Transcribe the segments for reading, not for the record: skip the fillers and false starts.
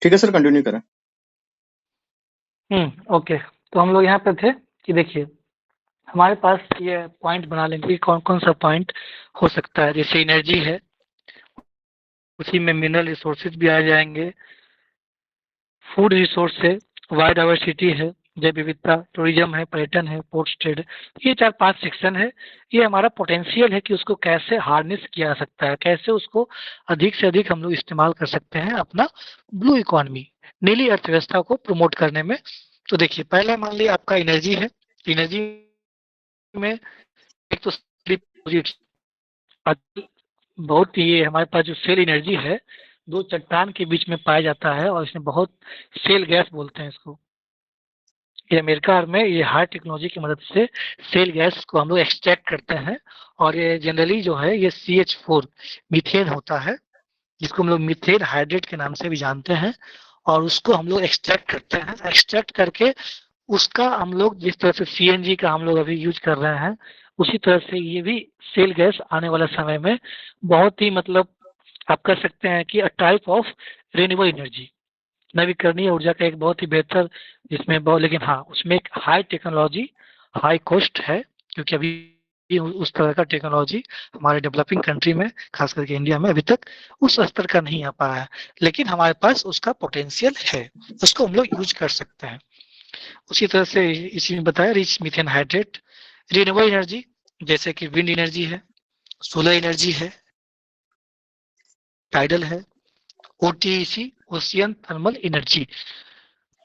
ठीक है sir, continue करें। ओके। तो हम लोग यहाँ पे थे कि देखिए हमारे पास ये पॉइंट बना लेंगे कि कौन कौन सा पॉइंट हो सकता है। जैसे एनर्जी है, उसी में मिनरल रिसोर्सेज भी आ जाएंगे, फूड रिसोर्स है, बायोडाइवर्सिटी है, जैव विविधता, टूरिज्म है, पर्यटन है, पोर्ट्स ट्रेड। ये 4-5 सेक्शन है। ये हमारा पोटेंशियल है कि उसको कैसे हार्नेस किया जा सकता है, कैसे उसको अधिक से अधिक हम लोग इस्तेमाल कर सकते हैं अपना ब्लू इकोनॉमी, नीली अर्थव्यवस्था को प्रमोट करने में। तो देखिए पहले मान लीजिए आपका एनर्जी है। एनर्जी में एक तो बहुत ही हमारे पास जो सेल एनर्जी है, दो चट्टान के बीच में पाया जाता है और इसमें बहुत सेल गैस बोलते हैं इसको। ये अमेरिका में ये हाई टेक्नोलॉजी की मदद से सेल गैस को हम लोग एक्सट्रैक्ट करते हैं। और ये जनरली जो है ये CH4 मीथेन होता है, जिसको हम लोग मीथेन हाइड्रेट के नाम से भी जानते हैं। और उसको हम लोग एक्सट्रैक्ट करते हैं। एक्सट्रैक्ट करके उसका हम लोग जिस तरह से CNG का हम लोग अभी यूज कर रहे हैं, उसी तरह से ये भी सेल गैस आने वाले समय में बहुत ही मतलब आप कर सकते हैं कि a type of renewable energy, नवीकरणीय ऊर्जा का एक बहुत ही बेहतर इसमें बहुत, लेकिन हाँ उसमें एक हाई टेक्नोलॉजी, हाई कॉस्ट है, क्योंकि अभी उस तरह का टेक्नोलॉजी हमारे डेवलपिंग कंट्री में, खास करके इंडिया में अभी तक उस स्तर का नहीं आ पाया है। लेकिन हमारे पास उसका पोटेंशियल है, उसको हम लोग यूज कर सकते हैं। उसी तरह से इसी में बताया rich methane hydrate, renewable energy जैसे कि विंड एनर्जी है, सोलर एनर्जी है, टाइडल है, OTEC ओशियन थर्मल एनर्जी,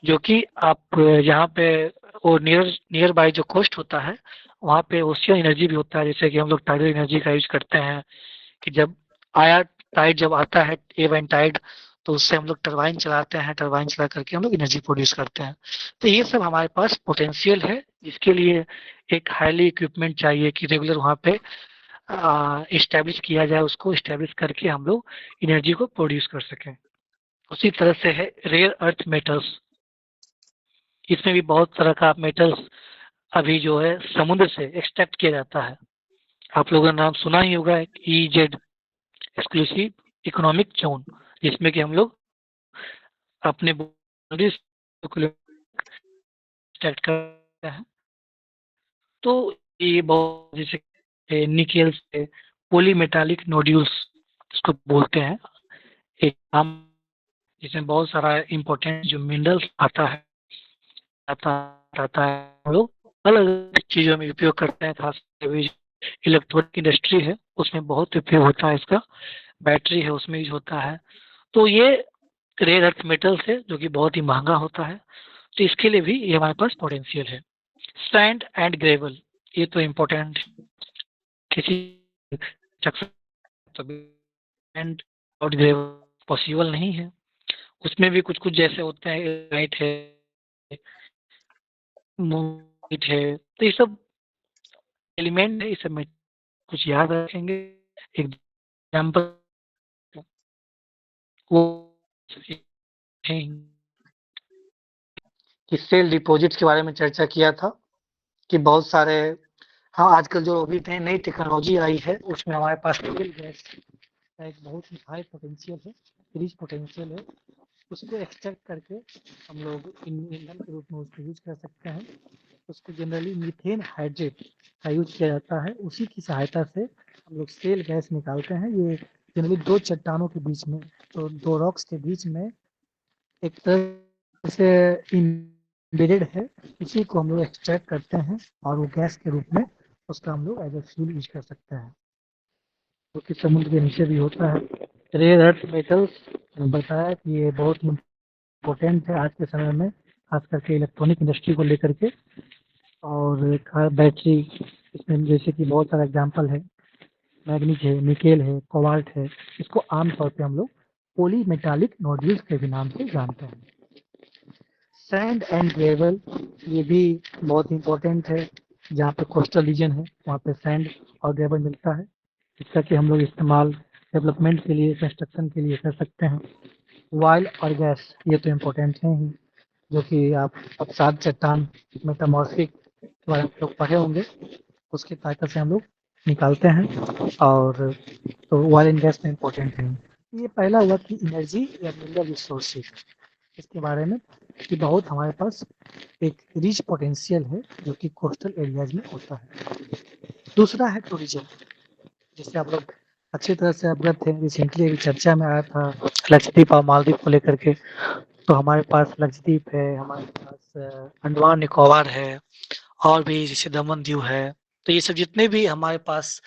जो कि आप यहाँ पे वो नियर बाय जो कोस्ट होता है वहाँ पे ओशियन एनर्जी भी होता है। जैसे कि हम लोग टाइडल एनर्जी का यूज करते हैं कि जब आया टाइड जब आता है एवन टाइड, तो उससे हम लोग टरबाइन चलाते हैं, टरबाइन चला करके हम लोग एनर्जी प्रोड्यूस करते हैं। तो ये सब हमारे पास पोटेंशियल है, जिसके लिए एक हाईली इक्विपमेंट चाहिए कि रेगुलर वहाँ पे इस्टेब्लिश किया जाए, उसको इस्टेब्लिश करके हम लोग एनर्जी को प्रोड्यूस कर सकें। उसी तरह से है रेयर अर्थ मेटल्स। इसमें भी बहुत तरह का मेटल्स अभी जो है समुद्र से एक्सट्रैक्ट किया जाता है। आप लोगों ने नाम सुना ही होगा EEZ, एक्सक्लूसिव इकोनॉमिक जोन, जिसमें कि हम लोग अपने एक्सट्रैक्ट करते हैं। तो ये बहुत जैसे निकेल से पॉलीमेटालिक नोड्यूल्स इसको बोलते हैं, एक नाम, जिसमें बहुत सारा इम्पोर्टेंट जो मिनरल्स आता आता है। हम लोग अलग अलग चीज़ों में उपयोग करते हैं, खास इलेक्ट्रॉनिक इंडस्ट्री है उसमें बहुत उपयोग होता है इसका, बैटरी है उसमें यूज होता है। तो ये रेयर अर्थ मेटल्स है जो कि बहुत ही महंगा होता है। तो इसके लिए भी ये हमारे पास पोटेंशियल है। सैंड एंड ग्रेवल, ये तो इम्पोर्टेंट किसी सैंड और ग्रेवल पॉसिबल नहीं है। उसमें भी कुछ कुछ जैसे होते हैं, लाइट है, मूट है, तो ये सब एलिमेंट है। इस सब में कुछ याद रखेंगे। एग्जाम्पल वो कि सेल डिपॉजिट्स के बारे में चर्चा किया था कि बहुत सारे, हाँ आजकल जो अभी नई टेक्नोलॉजी आई है उसमें हमारे पास सेल गैस का एक बहुत ही हाई पोटेंशियल है, रिच पोटेंशियल है। उसको एक्सट्रैक्ट करके हम लोग ईंधन के रूप में उसको यूज कर सकते हैं। उसको जनरली मीथेन हाइड्रेट का यूज किया जाता है, उसी की सहायता से हम लोग सेल गैस निकालते हैं। ये जनरली दो चट्टानों के बीच में, तो दो रॉक्स के बीच में एक तरह से एम्बेडेड है, इसी को हम लोग एक्सट्रैक्ट करते हैं और वो गैस के रूप में उसका हम लोग एज ए फ्यूल यूज कर सकते हैं, जो कि समुद्र के नीचे भी होता है। रेयर अर्थ मेटल्स बताया कि ये बहुत इम्पोर्टेंट है आज के समय में, खास करके इलेक्ट्रॉनिक इंडस्ट्री को लेकर के। और बैटरी, इसमें जैसे कि बहुत सारा एग्जांपल है, मैग्नीज है, निकेल है, कोबाल्ट है। इसको आमतौर पे हम लोग पॉलीमेटालिक नोड्यूल्स के भी नाम से जानते हैं। सैंड एंड ग्रेवल, ये भी बहुत इंपॉर्टेंट है। जहाँ पे कोस्टल रीजन है वहाँ पे सैंड और ग्रेवल मिलता है, जिसका कि हम लोग इस्तेमाल डेवलपमेंट के लिए, कंस्ट्रक्शन के लिए कर सकते हैं। ऑयल और गैस, ये तो इम्पोर्टेंट है ही, जो कि आप अब सात चट्टान मेटामॉर्फिक के बारे में लोग पढ़े होंगे, उसकी ताकत से हम लोग निकालते हैं। और तो ऑयल एंड गैस में इम्पोर्टेंट है। ये पहला हुआ कि एनर्जी या मिनरल रिसोर्सेज। इसके बारे में कि बहुत हमारे पास एक रिच पोटेंशियल है जो कि कोस्टल एरियाज में होता है। दूसरा है टूरिज्म, जिससे आप लोग अच्छी तरह से अवगत थे। रिसेंटली अभी चर्चा में आया था लक्षद्वीप और मालदीव को लेकर के। तो हमारे पास लक्षद्वीप है, हमारे पास अंडमान निकोबार है, और भी जैसे दमन दीव है। तो ये सब जितने भी हमारे पास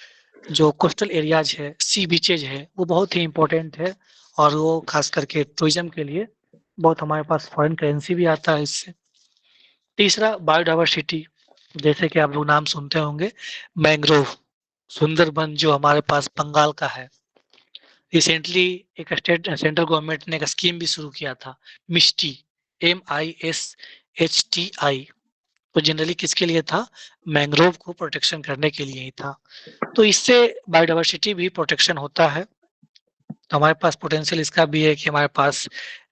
जो कोस्टल एरियाज है, सी बीचेज है, वो बहुत ही इम्पोर्टेंट है, और वो खास करके टूरिज्म के लिए बहुत हमारे पास फॉरेन करेंसी भी आता है इससे। तीसरा बायोडाइवर्सिटी, जैसे कि आप लोग नाम सुनते होंगे मैंग्रोव, सुंदरबन जो हमारे पास बंगाल का है। रिसेंटली एक सेंट्रल गवर्नमेंट ने एक स्कीम भी शुरू किया था, मिस्टी, MISHTI। तो जनरली किसके लिए था? मैंग्रोव को प्रोटेक्शन करने के लिए ही था। तो इससे बायोडाइवर्सिटी भी प्रोटेक्शन होता है। तो हमारे पास पोटेंशियल इसका भी है कि हमारे पास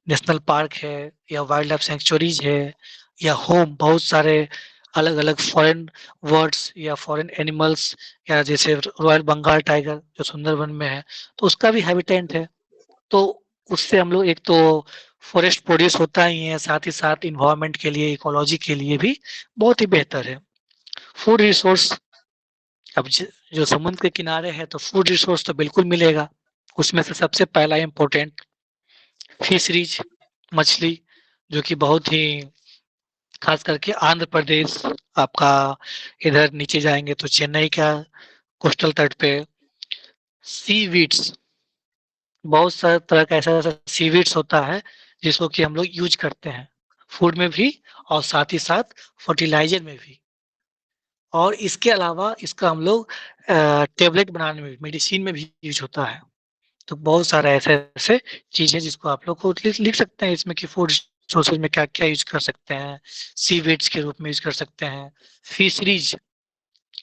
नेशनल पार्क है, या वाइल्ड लाइफ सेंचुरीज है, या होम बहुत सारे अलग अलग फॉरेन बर्ड्स या फॉरेन एनिमल्स, या जैसे रॉयल बंगाल टाइगर जो सुंदरबन में है, तो उसका भी हैबिटेट है। तो उससे हम लोग एक तो फॉरेस्ट प्रोड्यूस होता ही है, साथ ही साथ इन्वायरमेंट के लिए, इकोलॉजी के लिए भी बहुत ही बेहतर है। फूड रिसोर्स, अब जो समुद्र के किनारे है तो फूड रिसोर्स तो बिल्कुल मिलेगा। उसमें से सबसे पहला इम्पोर्टेंट फिशरीज, मछली, जो कि बहुत ही खास करके आंध्र प्रदेश, आपका इधर नीचे जाएंगे तो चेन्नई का कोस्टल तट पे सीवीड्स, बहुत सारे तरह का ऐसा ऐसा सीवीड्स होता है जिसको कि हम लोग यूज करते हैं फूड में भी, और साथ ही साथ फर्टिलाइजर में भी। और इसके अलावा इसका हम लोग टेबलेट बनाने में, मेडिसिन में भी यूज होता है। तो बहुत सारे ऐसे ऐसे चीज है जिसको आप लोग को लिख सकते हैं इसमें कि फूड सोर्सेज में क्या क्या यूज कर सकते हैं। सीवेड्स के रूप में यूज कर सकते हैं। फिशरीज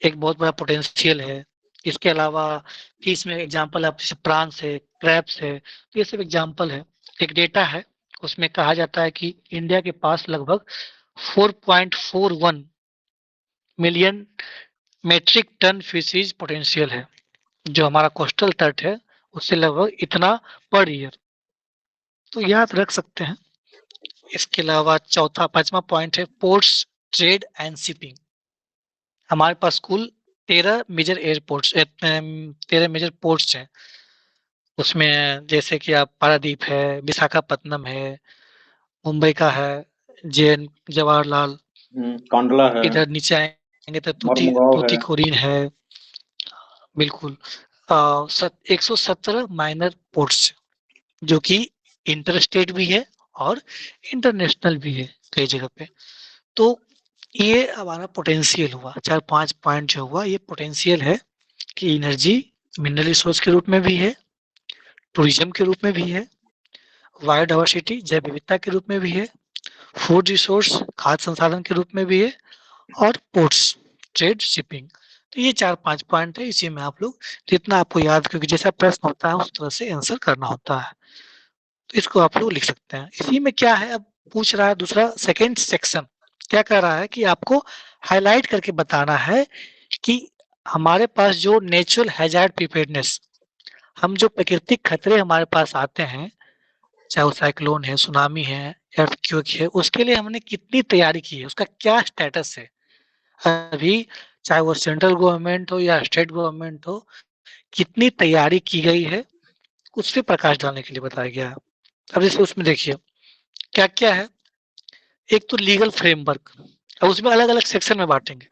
एक बहुत बड़ा पोटेंशियल है। इसके अलावा फिश में एग्जांपल आप जैसे प्रॉन्स है, क्रैब्स है, तो ये सब एग्जांपल है। एक डेटा है, उसमें कहा जाता है कि इंडिया के पास लगभग 4.41 million metric ton fisheries potential है। जो हमारा कोस्टल तट है उससे लगभग इतना पर ईयर, तो याद रख सकते हैं। इसके अलावा चौथा पांचवा पॉइंट है पोर्ट्स, ट्रेड एंड शिपिंग। हमारे पास कुल 13 मेजर एयरपोर्ट्स, 13 मेजर पोर्ट्स हैं। उसमें जैसे कि आप पारादीप है, विशाखापत्तनम है, मुंबई का है, जेएन जवाहरलाल, कांडला है, इधर नीचे आएंगे तो मरमुगांव है। तूतीकोरिन है। बिल्कुल। 117 माइनर पोर्ट्स जो कि इंटर स्टेट भी है और इंटरनेशनल भी है कई जगह पे। तो ये हमारा पोटेंशियल हुआ, 4-5 पॉइंट जो हुआ ये पोटेंशियल है कि एनर्जी मिनरल रिसोर्स के रूप में भी है, टूरिज्म के रूप में भी है, बायोडाइवर्सिटी जैव विविधता के रूप में भी है, फूड रिसोर्स खाद्य संसाधन के रूप में भी है, और पोर्ट्स, ट्रेड, शिपिंग। तो ये 4-5 पॉइंट है। इसी में आप लोग जितना आपको याद, क्योंकि जैसा प्रश्न होता है उस तरह से आंसर करना होता है, तो इसको आप लोग लिख सकते हैं। इसी में क्या है, अब पूछ रहा है दूसरा सेकंड सेक्शन क्या कर रहा है कि आपको हाईलाइट करके बताना है कि हमारे पास जो नेचुरल हैजार्ड प्रिपेयर्डनेस, हम जो प्राकृतिक खतरे हमारे पास आते हैं, चाहे वो साइक्लोन है, सुनामी है, अर्थक्वेक है, उसके लिए हमने कितनी तैयारी की है, उसका क्या स्टेटस है अभी, चाहे वो सेंट्रल गवर्नमेंट हो या स्टेट गवर्नमेंट हो, कितनी तैयारी की गई है, उस पे प्रकाश डालने के लिए बताया गया है। अब जैसे उसमें देखिए क्या क्या है। एक तो लीगल फ्रेमवर्क, अब उसमें अलग अलग सेक्शन में बांटेंगे।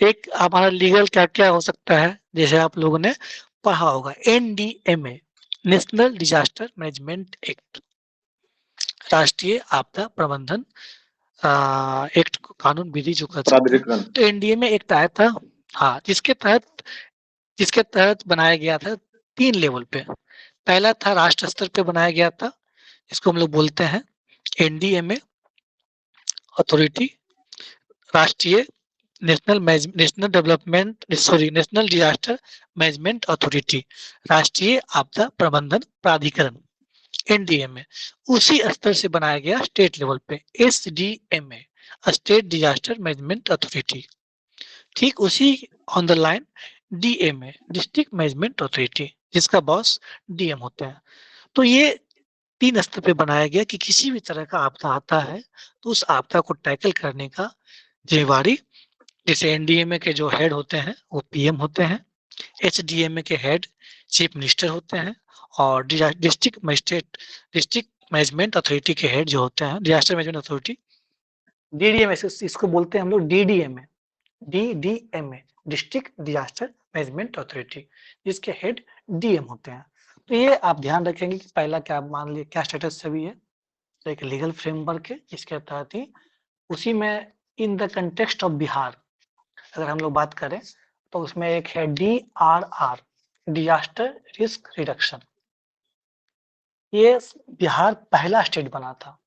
एक हमारा लीगल क्या क्या हो सकता है, जैसे आप लोगों ने पढ़ा होगा NDMA, national disaster management act, राष्ट्रीय आपदा प्रबंधन एक्ट, कानून विधि जो कर सकते हैं। प्राधिकरण। तो NDMA एक्ट आया था, हाँ, जिसके तहत बनाया गया था 3 लेवल पे। पहला था राष्ट्र स्तर पे बनाया गया था, इसको हम लोग बोलते हैं NDMA अथॉरिटी, राष्ट्रीय नेशनल डिजास्टर मैनेजमेंट अथॉरिटी, राष्ट्रीय आपदा प्रबंधन प्राधिकरण, NDMA। उसी स्तर से बनाया गया स्टेट लेवल पे SDMA, state disaster management authority. ठीक उसी on the line DMA, district management authority, जिसका बॉस DM होता है। तो ये 3 स्तर पे बनाया गया कि किसी भी तरह का आपदा आता है तो उस आपदा को टैकल करने का जिम्मेवारी, जैसे एनडीएमए के जो हेड होते हैं वो पीएम होते हैं, एचडीएमए के हेड चीफ मिनिस्टर होते हैं, और डिस्ट्रिक्ट मैनेजमेंट अथॉरिटी के हेड जो होते हैं, डिजास्टर मैनेजमेंट अथॉरिटी, डीडीएमए, इसको बोलते हैं हम लोग DDMA, DDMA, district disaster management authority, जिसके हेड डीएम होते हैं। तो ये आप ध्यान रखेंगे कि पहला क्या, मान लीजिए क्या स्टेटस अभी है, तो एक लीगल फ्रेमवर्क है जिसके तहत ही उसी में in the context of Bihar अगर हम लोग बात करें तो उसमें एक है DRR, डिजास्टर रिस्क रिडक्शन। ये बिहार पहला स्टेट बना था।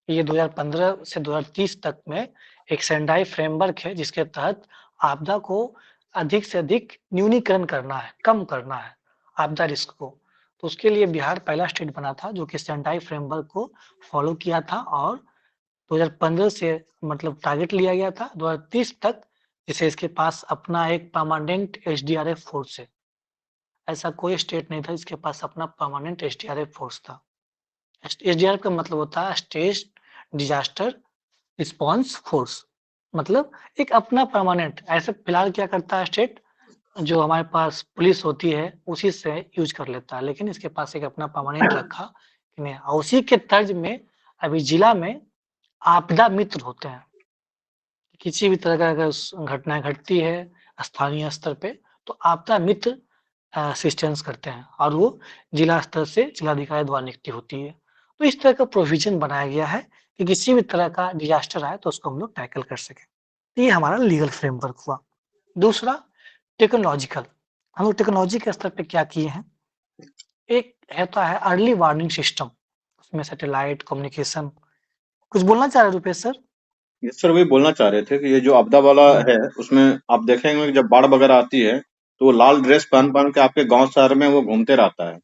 ये 2015 से 2030 तक में एक सेंडाई फ्रेमवर्क है जिसके तहत आपदा को अधिक से अधिक न्यूनीकरण करना है, कम करना है आपदा रिस्क को। तो उसके लिए बिहार पहला स्टेट बना था जो कि सेंडाई फ्रेमवर्क को फॉलो किया था, और 2015 से मतलब टारगेट लिया गया था 2030 तक जैसे इसके पास अपना एक परमानेंट एसडीआरएफ फोर्स है। ऐसा कोई स्टेट नहीं था जिसके पास अपना परमानेंट एसडीआरएफ फोर्स था। एसडीआरएफ का मतलब होता है स्टेट डिजास्टर रिस्पॉन्स फोर्स, मतलब एक अपना परमानेंट। ऐसे फिलहाल क्या करता है स्टेट, जो हमारे पास पुलिस होती है उसी से यूज कर लेता है, लेकिन इसके पास एक अपना परमानेंट रखा कि नहीं। उसी के तर्ज में अभी जिला में आपदा मित्र होते हैं। किसी भी तरह का अगर घटना घटती है स्थानीय स्तर पे तो आपदा मित्र असिस्टेंस करते हैं, और वो जिला स्तर से जिलाधिकारी द्वारा नियुक्ति होती है। तो इस तरह का प्रोविजन बनाया गया है कि किसी भी तरह का डिजास्टर आए तो उसको हम लोग टैकल कर सकें। तो ये हमारा लीगल फ्रेमवर्क हुआ। दूसरा टेक्नोलॉजिकल, हम लोग टेक्नोलॉजी के स्तर पे क्या किए हैं, एक रहता है अर्ली वार्निंग सिस्टम, उसमें सैटेलाइट कम्युनिकेशन। कुछ बोलना चाह रहे रुपेश सर? ये सर वही बोलना चाह रहे थे कि ये जो आपदा वाला है उसमें आप देखेंगे कि जब बाढ़ वगैरह आती है तो वो लाल ड्रेस पहन पहन के आपके गांव शहर में वो घूमते रहता है।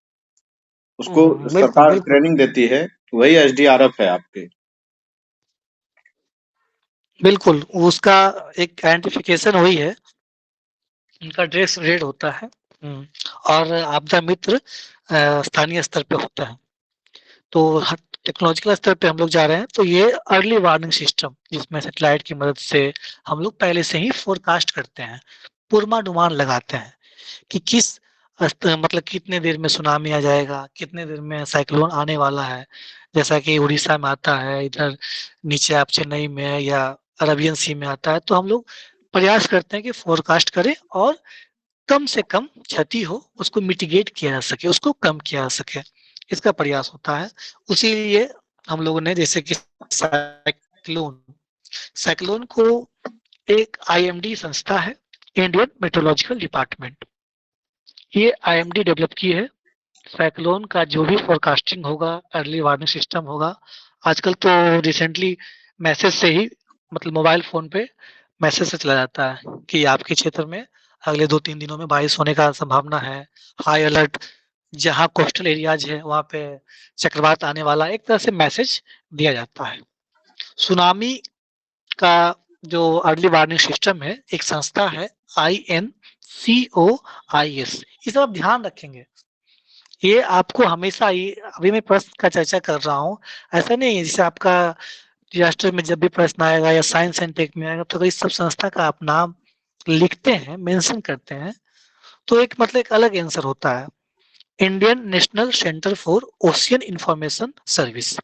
उसको बिल्कुल सरकार बिल्कुल ट्रेनिंग देती है, वही एसडीआरएफ है आपके। बिल्कुल, उसका एक आइडेंटिफिकेशन वही है, उनका ड्रेस रेड होता है। और आपदा मित्र स्थानीय स्तर पे होता है। तो टेक्नोलॉजिकल स्तर पे हम लोग जा रहे हैं, तो ये अर्ली वार्निंग सिस्टम जिसमें सैटेलाइट की मदद से हम लोग पहले से ही फोरकास्ट करते हैं, पूर्वानुमान लगाते हैं कि किस मतलब कितने देर में सुनामी आ जाएगा, कितने देर में साइक्लोन आने वाला है। जैसा कि उड़ीसा में आता है, इधर नीचे आप चेन्नई में है, या अरबियन सी में आता है, तो हम लोग प्रयास करते हैं कि फोरकास्ट करें और कम से कम क्षति हो उसको मिटिगेट किया जा सके, उसको कम किया जा सके, इसका प्रयास होता है। उसी लिए हम लोगों ने जैसे कि साइक्लोन साइक्लोन को एक आईएमडी संस्था है, इंडियन मेट्रोलॉजिकल डिपार्टमेंट, ये आईएमडी डेवलप की है। साइक्लोन का जो भी फोरकास्टिंग होगा, अर्ली वार्निंग सिस्टम होगा। आजकल तो रिसेंटली मैसेज से ही, मतलब मोबाइल फोन पे मैसेज से चला जाता है कि आपके क्षेत्र में अगले 2-3 दिनों में बारिश होने का संभावना है, हाई अलर्ट। जहाँ कोस्टल एरियाज है वहाँ पे चक्रवात आने वाला, एक तरह से मैसेज दिया जाता है। सुनामी का जो अर्ली वार्निंग सिस्टम है, एक संस्था है INCOIS, ये सब आप ध्यान रखेंगे। ये आपको हमेशा ये, अभी मैं प्रश्न का चर्चा कर रहा हूँ, ऐसा नहीं है जैसे आपका डिजास्टर में जब भी प्रश्न आएगा या साइंस एंड टेक में आएगा तो इस सब संस्था का आप नाम लिखते हैं, मेंशन करते हैं, तो एक मतलब एक अलग आंसर होता है। Indian national centre for ocean information service.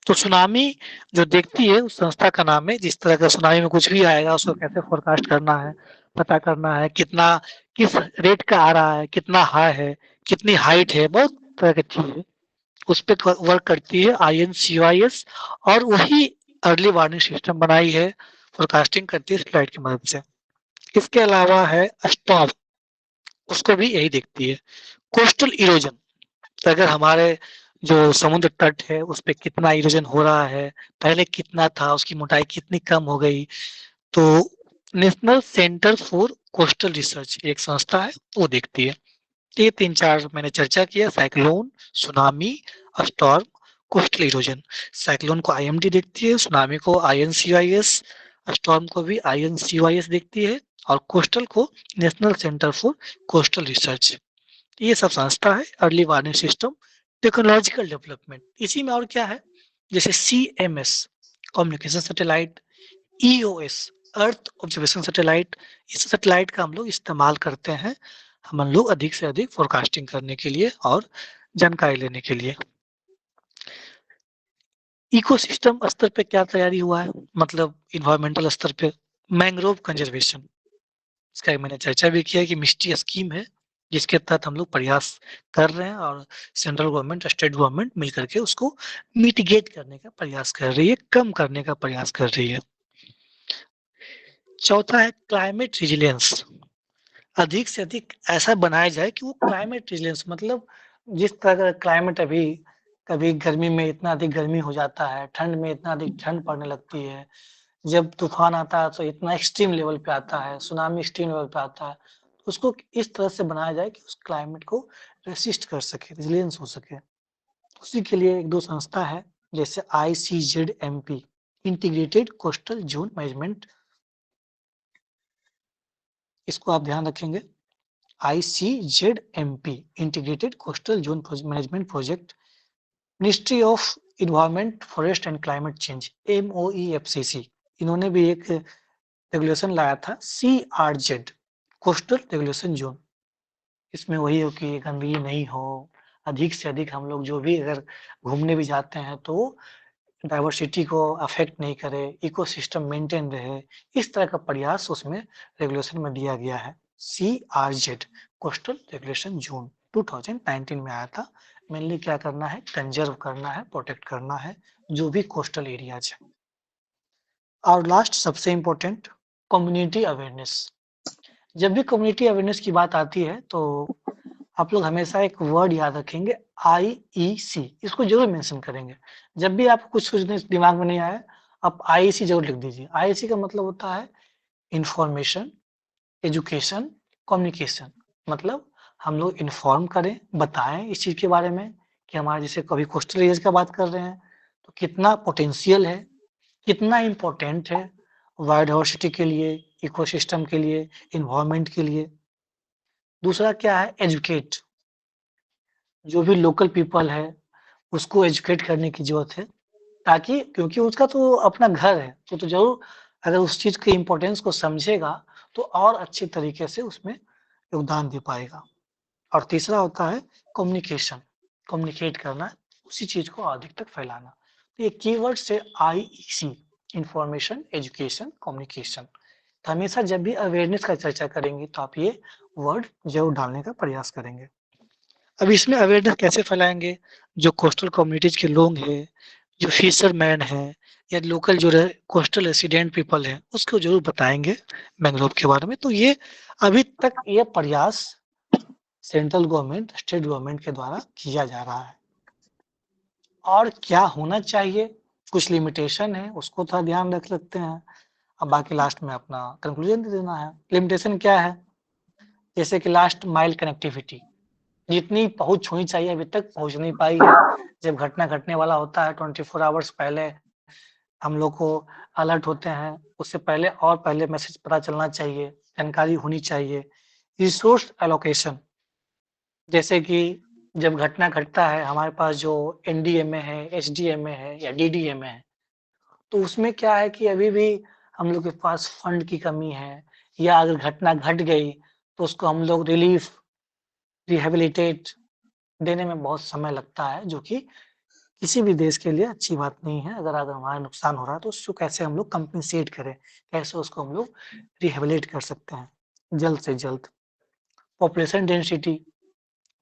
तो सुनामी जो देखती है उस संस्था का नाम है। जिस तरह का सुनामी में कुछ भी आएगा उसको कैसे फोरकास्ट करना है, पता करना है, कितना किस रेट का आ रहा है, कितना हाई है, कितनी हाइट है, बहुत तरह की चीज है, उस पे वर्क करती है INCOIS। और वही अर्ली वार्निंग सिस्टम बनाई है, फोरकास्टिंग करती है स्लाइड की मदद से। इसके अलावा है स्टॉर्म, उसको भी यही देखती है। कोस्टल इरोजन, तो अगर हमारे जो समुद्र तट है उस पे कितना इरोजन हो रहा है, पहले कितना था, उसकी मोटाई कितनी कम हो गई, तो national centre for coastal research एक संस्था है, वो देखती है। ये 3-4 मैंने चर्चा किया, cyclone, tsunami, storm, coastal erosion. Cyclone को IMD देखती है, सुनामी को INCOIS, स्टॉर्म को भी INCOIS देखती है, और कोस्टल को national centre for coastal research. ये सब संस्था है early warning system technological development, इसी में और क्या है, जैसे CMS communication satellite, EOS earth observation satellite, इस सैटेलाइट का हम लोग इस्तेमाल करते हैं हम लोग अधिक से अधिक फोरकास्टिंग करने के लिए और जानकारी लेने के लिए। इकोसिस्टम स्तर पे क्या तैयारी हुआ है, मतलब इन्वायरमेंटल स्तर पे मैंग्रोव कंजर्वेशन, इसका मैंने चर्चा भी किया कि मिस्ट्री स्कीम है जिसके तहत हम लोग प्रयास कर रहे हैं और सेंट्रल गवर्नमेंट स्टेट गवर्नमेंट मिलकर के उसको मिटिगेट करने का प्रयास कर रही है, कम करने का प्रयास कर रही है। चौथा है क्लाइमेट रिजिलियंस, अधिक से अधिक ऐसा बनाया जाए कि वो क्लाइमेट रिजिलियंस, मतलब जिस तरह का क्लाइमेट अभी, कभी गर्मी में इतना अधिक गर्मी हो जाता है, ठंड में इतना अधिक ठंड पड़ने लगती है, जब तूफान आता है तो इतना एक्सट्रीम लेवल पे आता है, सुनामी एक्सट्रीम लेवल पे आता है, तो उसको इस तरह से बनाया जाए कि उस क्लाइमेट को रेसिस्ट कर सके, रेजिलियंस हो सके। उसी के लिए एक दो संस्था है, जैसे ICZMP integrated coastal zone management, इसको आप ध्यान रखेंगे, ICZMP integrated coastal zone management project, ministry of environment forest and climate change MOEFCC, इन्होंने भी एक रेगुलेशन लाया था CRZ कोस्टल रेगुलेशन जोन, इसमें वही हो कि गंदगी नहीं हो, अधिक से अधिक हम लोग जो भी अगर घूमने भी जाते हैं तो डाइवर्सिटी को अफेक्ट नहीं करे, इकोसिस्टम मेंटेन रहे, इस तरह का प्रयास उसमें रेगुलेशन में दिया गया है। CRZ कोस्टल रेगुलेशन जोन 2019 में आया था। मेनली क्या करना है, कंजर्व करना है, प्रोटेक्ट करना है जो भी कोस्टल एरियाज है। और लास्ट सबसे इम्पोर्टेंट, कम्युनिटी अवेयरनेस। जब भी कम्युनिटी अवेयरनेस की बात आती है तो आप लोग हमेशा एक वर्ड याद रखेंगे, IEC, इसको जरूर मेंशन करेंगे। जब भी आपको कुछ सोचने दिमाग में नहीं आया, आप IEC जरूर लिख दीजिए। IEC का मतलब होता है इंफॉर्मेशन, एजुकेशन, कम्युनिकेशन, मतलब हम लोग इन्फॉर्म करें, बताएं इस चीज के बारे में कि हमारे जैसे कभी कोस्टल एरियाज का बात कर रहे हैं तो कितना पोटेंशियल है, कितना इम्पोर्टेंट है बायोडाइवर्सिटी के लिए, इकोसिस्टम के लिए, इन्वायरमेंट के लिए। दूसरा क्या है, एजुकेट, जो भी लोकल पीपल है उसको एजुकेट करने की जरूरत है, ताकि क्योंकि उसका तो अपना घर है तो जरूर अगर उस चीज के इम्पोर्टेंस को समझेगा तो और अच्छे तरीके से उसमें योगदान दे पाएगा। और तीसरा होता है कम्युनिकेशन, कम्युनिकेट करना, उसी चीज को अधिक तक फैलाना। तो ये कीवर्ड से IEC, इंफॉर्मेशन, एजुकेशन, कम्युनिकेशन। तो हमेशा जब भी अवेयरनेस का चर्चा करेंगे तो आप ये वर्ड जरूर डालने का प्रयास करेंगे। अब इसमें अवेयरनेस कैसे फैलाएंगे, जो कोस्टल कम्युनिटीज के लोग हैं, जो फिशरमैन हैं या लोकल जो कोस्टल रेसिडेंट पीपल हैं, उसको जरूर बताएंगे मैंग्रोव के बारे में। तो ये अभी तक ये प्रयास सेंट्रल गवर्नमेंट, स्टेट गवर्नमेंट के द्वारा किया जा रहा है। और क्या होना चाहिए, कुछ लिमिटेशन है, उसको थोड़ा ध्यान रख सकते हैं। अब बाकी लास्ट में अपना कंक्लूजन दे देना है। लिमिटेशन क्या है, जैसे कि लास्ट माइल कनेक्टिविटी, जितनी पहुंच होनी चाहिए अभी तक पहुंच नहीं पाई है। जब घटना घटने वाला होता है 24 आवर्स पहले हम लोग को अलर्ट होते हैं, उससे पहले और पहले मैसेज पता चलना चाहिए, जानकारी होनी चाहिए। रिसोर्स एलोकेशन, जैसे कि जब घटना घटता है हमारे पास जो NDMA है, SDMA है या DDMA है, तो उसमें क्या है कि अभी भी हम लोग के पास फंड की कमी है, या अगर घटना घट गई तो उसको हम लोग रिलीफ, रिहेबिलिटेट देने में बहुत समय लगता है, जो कि किसी भी देश के लिए अच्छी बात नहीं है। अगर अगर हमारा नुकसान हो रहा है तो उसको कैसे हम लोग कंपनसेट करें, कैसे उसको हम लोग रिहेबिलिट कर सकते हैं जल्द से जल्द। पॉपुलेशन डेंसिटी,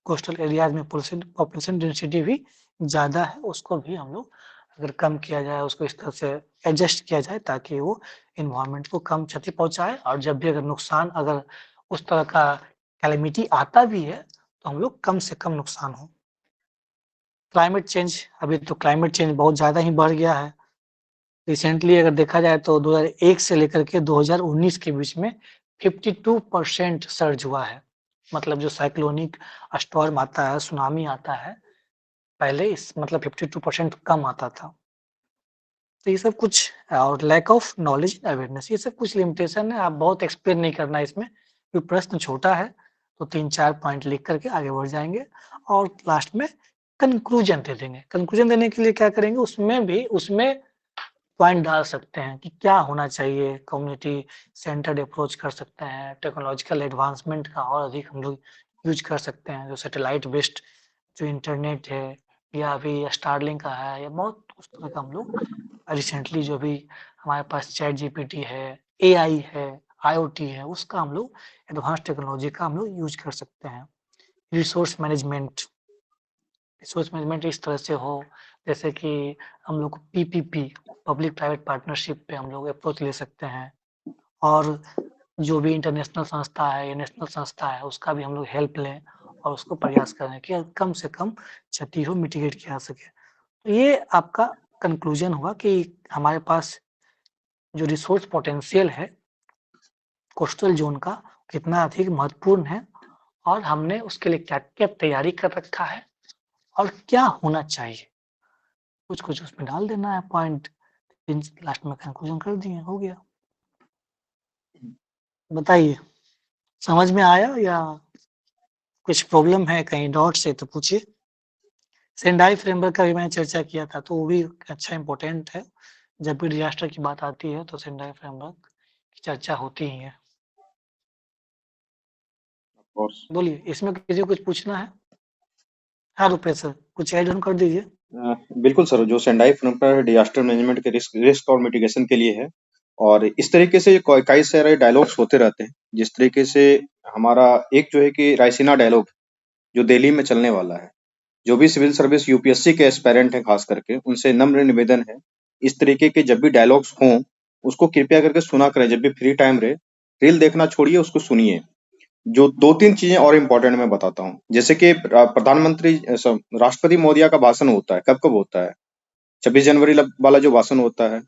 कोस्टल एरियाज में पॉपुलेशन डेंसिटी भी ज़्यादा है, उसको भी हम लोग अगर कम किया जाए, उसको इस तरह से एडजस्ट किया जाए ताकि वो इन्वायरमेंट को कम क्षति पहुंचाए, और जब भी अगर नुकसान, अगर उस तरह का कैलेमिटी आता भी है तो हम लोग कम से कम नुकसान हो। क्लाइमेट चेंज, अभी तो क्लाइमेट चेंज बहुत ज़्यादा ही बढ़ गया है। रिसेंटली अगर देखा जाए तो 2001 से लेकर के 2019 के बीच में 52% सर्ज हुआ है। मतलब जो साइक्लोनिक स्टॉर्म आता है, सुनामी आता है, पहले इस मतलब 52% कम आता था। तो ये सब कुछ, और लैक ऑफ नॉलेज अवेयरनेस, ये सब कुछ लिमिटेशन है। आप बहुत एक्सप्लेन नहीं करना इसमें क्योंकि प्रश्न छोटा है, तो 3-4 पॉइंट लिख करके आगे बढ़ जाएंगे और लास्ट में कंक्लूजन दे देंगे। कंक्लूजन देने के लिए क्या करेंगे, उसमें पॉइंट डाल सकते हैं कि क्या होना चाहिए, कम्युनिटी सेंटर्ड अप्रोच कर सकते हैं, टेक्नोलॉजिकल एडवांसमेंट का और अधिक हम लोग यूज कर सकते हैं, जो सैटेलाइट बेस्ड जो इंटरनेट है या अभी स्टारलिंक का है या बहुत उस तरह का हम लोग रिसेंटली जो भी हमारे पास चैट जीपीटी है, एआई है, आईओटी है, उसका हम लोग एडवांस टेक्नोलॉजी का हम लोग यूज कर सकते हैं। रिसोर्स मैनेजमेंट इस तरह से हो जैसे कि हम लोग पीपीपी पब्लिक प्राइवेट पार्टनरशिप पे हम लोग अप्रोच ले सकते हैं, और जो भी इंटरनेशनल संस्था है या नेशनल संस्था है उसका भी हम लोग हेल्प लें और उसको प्रयास करें कि कम से कम क्षति हो मिटिगेट किया जा सके। तो ये आपका कंक्लूजन हुआ कि हमारे पास जो रिसोर्स पोटेंशियल है कोस्टल जोन का कितना अधिक महत्वपूर्ण है, और हमने उसके लिए क्या क्या तैयारी कर रखा है और क्या होना चाहिए, कुछ कुछ उसमें डाल देना है पॉइंट, लास्ट में कंक्लूजन कर दिए, हो गया। बताइए, समझ में आया या कुछ प्रॉब्लम है, कहीं डाउट्स है तो पूछिए। सेंडाई फ्रेमवर्क का भी मैंने चर्चा किया था, तो वो भी अच्छा इंपॉर्टेंट है। जब भी डिजास्टर की बात आती है तो सेंडाई फ्रेमवर्क की चर्चा होती ही है। बोलिए, इसमें किसी को कुछ पूछना है? हाँ रुपये सर, कुछ ऐड ऑन कर दीजिए। बिल्कुल सर, जो सेंडाई फ्रेमवर्क डिजास्टर मैनेजमेंट के रिस्क और मिटिगेशन के लिए है, और इस तरीके से कई सारे डायलॉग्स होते रहते हैं। जिस तरीके से हमारा एक जो है कि रायसीना डायलॉग जो दिल्ली में चलने वाला है, जो भी सिविल सर्विस यूपीएससी के एस्पायरेंट हैं खास करके, उनसे नम्र निवेदन है, इस तरीके के जब भी डायलॉग्स हों उसको कृपया करके सुना करें। जब भी फ्री टाइम रहे, रील देखना छोड़िए, उसको सुनिए। जो 2-3 चीजें और इम्पोर्टेंट मैं बताता हूँ, जैसे कि प्रधानमंत्री राष्ट्रपति महोदया का भाषण होता है, कब कब होता है? 26 जनवरी वाला जो भाषण होता है,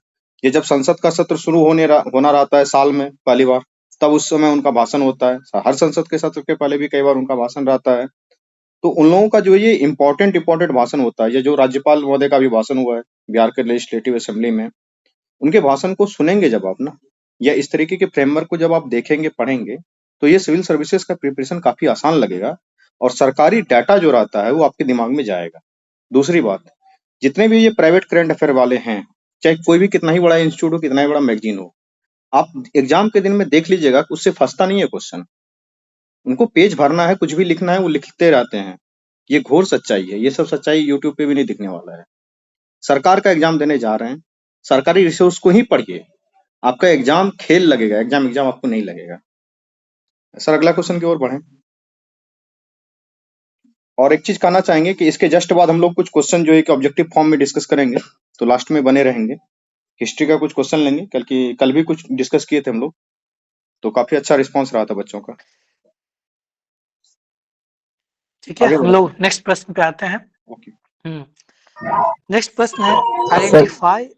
ये जब संसद का सत्र शुरू होना रहता है साल में पहली बार, तब उस समय उनका भाषण होता है। हर संसद के सत्र के पहले भी कई बार उनका भाषण रहता है। तो उन लोगों का जो ये इम्पोर्टेंट भाषण होता है, ये जो राज्यपाल महोदय का भी भाषण हुआ है बिहार के लेजिस्लेटिव असेंबली में, उनके भाषण को सुनेंगे जब आप ना, या इस तरीके के फ्रेमवर्क को जब आप देखेंगे, पढ़ेंगे, तो ये सिविल सर्विसेज का प्रिपरेशन काफी आसान लगेगा, और सरकारी डाटा जो रहता है वो आपके दिमाग में जाएगा। दूसरी बात, जितने भी ये प्राइवेट करंट अफेयर वाले हैं, चाहे कोई भी कितना ही बड़ा इंस्टीट्यूट हो, कितना ही बड़ा मैगजीन हो, आप एग्जाम के दिन में देख लीजिएगा, उससे फंसता नहीं है क्वेश्चन। उनको पेज भरना है, कुछ भी लिखना है, वो लिखते रहते हैं। ये घोर सच्चाई है। ये सब सच्चाई यूट्यूब पे भी नहीं दिखने वाला है। सरकार का एग्जाम देने जा रहे हैं, सरकारी रिसोर्स को ही पढ़िए। आपका एग्जाम खेल लगेगा, एग्जाम आपको नहीं लगेगा। सर अगला क्वेश्चन की ओर बढ़ें। और एक चीज कहना चाहेंगे कि इसके जस्ट बाद हम लोग कुछ क्वेश्चन जो है कि ऑब्जेक्टिव फॉर्म में डिस्कस करेंगे, तो लास्ट में बने रहेंगे। हिस्ट्री का कुछ क्वेश्चन लेंगे, कल भी कुछ डिस्कस किए थे हम लोग, तो काफी अच्छा रिस्पॉन्स रहा था बच्चों का। ठीक है, आगे हम बढ़ते लोग नेक्स्ट प्रश्न पे आते हैं। हैं। ओके। नेक्स्ट प्रश्न है, आइडेंटिफाई